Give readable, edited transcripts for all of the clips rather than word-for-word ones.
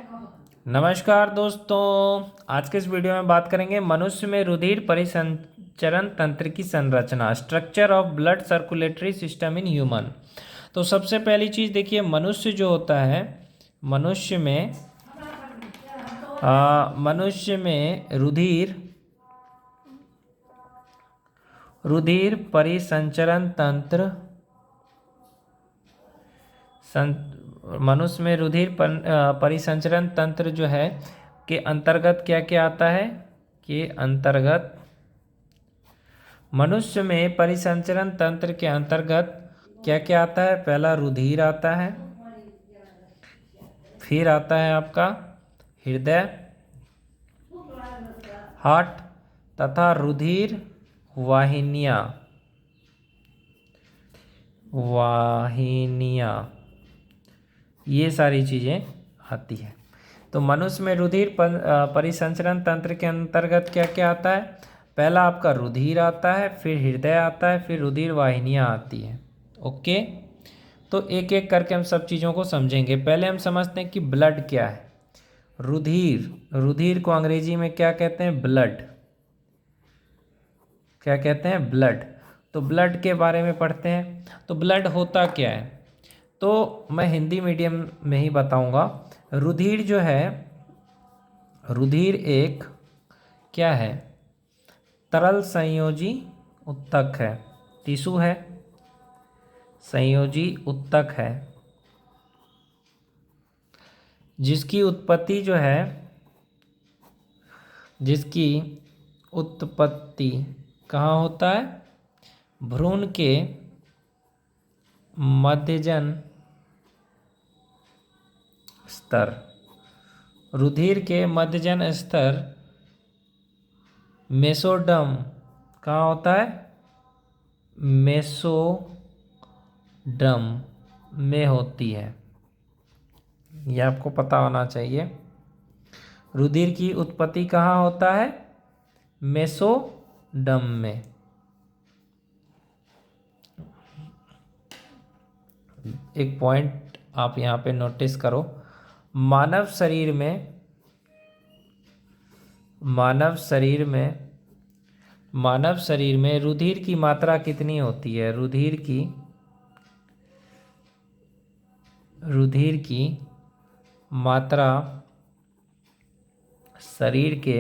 नमस्कार दोस्तों। आज के इस वीडियो में बात करेंगे मनुष्य में रुधिर परिसंचरण तंत्र की संरचना, structure of blood circulatory system in human. तो सबसे पहली चीज़ देखिए, मनुष्य जो होता है, मनुष्य में रुधिर रुधिर परिसंचरण तंत्र मनुष्य में रुधिर परिसंचरण तंत्र जो है के अंतर्गत क्या क्या आता है, के अंतर्गत मनुष्य में परिसंचरण तंत्र के अंतर्गत क्या क्या आता है। पहला रुधिर आता है, फिर आता है आपका हृदय, हार्ट तथा रुधिर वाहिनियाँ, ये सारी चीज़ें आती है। तो मनुष्य में रुधिर परिसंचरण तंत्र के अंतर्गत क्या क्या आता है। पहला आपका रुधिर आता है, फिर हृदय आता है, फिर रुधिर वाहिनियाँ आती हैं। ओके, तो एक एक करके हम सब चीज़ों को समझेंगे। पहले हम समझते हैं कि ब्लड क्या है। रुधिर को अंग्रेजी में क्या कहते हैं, ब्लड। क्या कहते हैं, ब्लड। तो ब्लड के बारे में पढ़ते हैं। तो ब्लड होता क्या है, तो मैं हिंदी मीडियम में ही बताऊंगा। रुधिर जो है, रुधिर एक क्या है, तरल संयोजी उत्तक है, टिश्यू है, संयोजी उत्तक है, जिसकी उत्पत्ति जो है, जिसकी उत्पत्ति कहाँ होता है, भ्रूण के मध्यजन स्तर। रुधिर के मध्यजन स्तर मेसोडर्म कहाँ होता है, मेसोडर्म में होती है। यह आपको पता होना चाहिए। रुधिर की उत्पत्ति कहाँ होता है, मेसोडर्म में। एक पॉइंट आप यहाँ पे नोटिस करो, मानव शरीर में रुधिर की मात्रा कितनी होती है। रुधिर की मात्रा शरीर के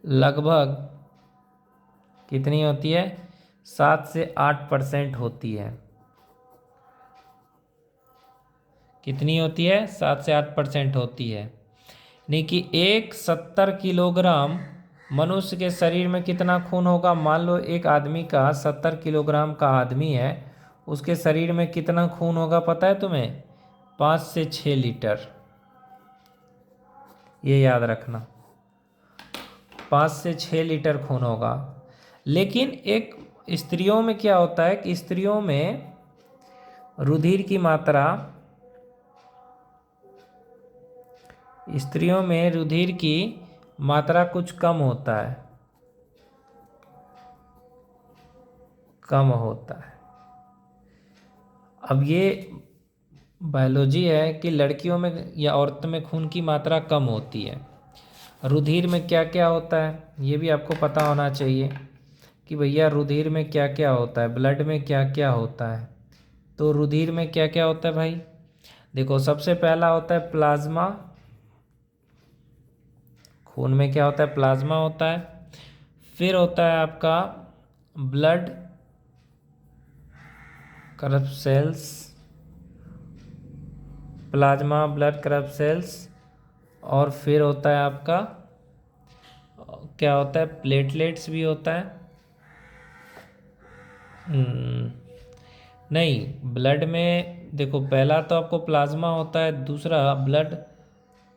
लगभग कितनी होती है, 7 से 8% होती है। कितनी होती है, 7 से 8% होती है। यानी कि 70 किलोग्राम मनुष्य के शरीर में कितना खून होगा। मान लो एक आदमी का 70 किलोग्राम का आदमी है, उसके शरीर में कितना खून होगा पता है तुम्हें, 5 से 6 लीटर। ये याद रखना, 5 से 6 लीटर खून होगा। लेकिन एक स्त्रियों में क्या होता है कि स्त्रियों में रुधिर की मात्रा कुछ कम होता है, अब ये बायोलॉजी है कि लड़कियों में या औरतों में खून की मात्रा कम होती है। रुधिर में क्या क्या होता है ये भी आपको पता होना चाहिए कि भैया रुधिर में क्या क्या होता है, ब्लड में क्या क्या होता है। तो रुधिर में क्या क्या होता है भाई, देखो सबसे पहला होता है प्लाज्मा। खून में क्या होता है, प्लाज्मा होता है। फिर होता है आपका ब्लड करप्सेल्स, प्लाज्मा ब्लड करप्सेल्स। और फिर होता है आपका क्या होता है, प्लेटलेट्स भी होता है। नहीं, ब्लड में देखो पहला तो आपको प्लाज्मा होता है, दूसरा ब्लड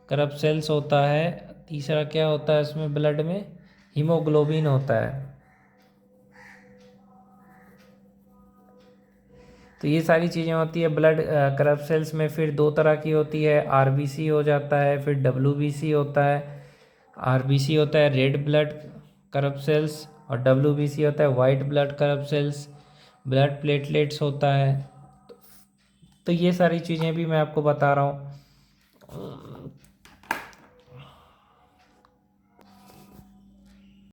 करप्सेल्स होता है, तीसरा क्या होता है इसमें ब्लड में, हीमोग्लोबिन होता है। तो ये सारी चीज़ें होती है ब्लड करप्सेल्स में। फिर दो तरह की होती है, आरबीसी हो जाता है, फिर डब्ल्यूबीसी होता है। आरबीसी होता है रेड ब्लड करप्सेल्स और डब्ल्यूबीसी होता है वाइट ब्लड करप्सेल्स। ब्लड प्लेटलेट्स होता है। तो ये सारी चीज़ें भी मैं आपको बता रहा हूँ।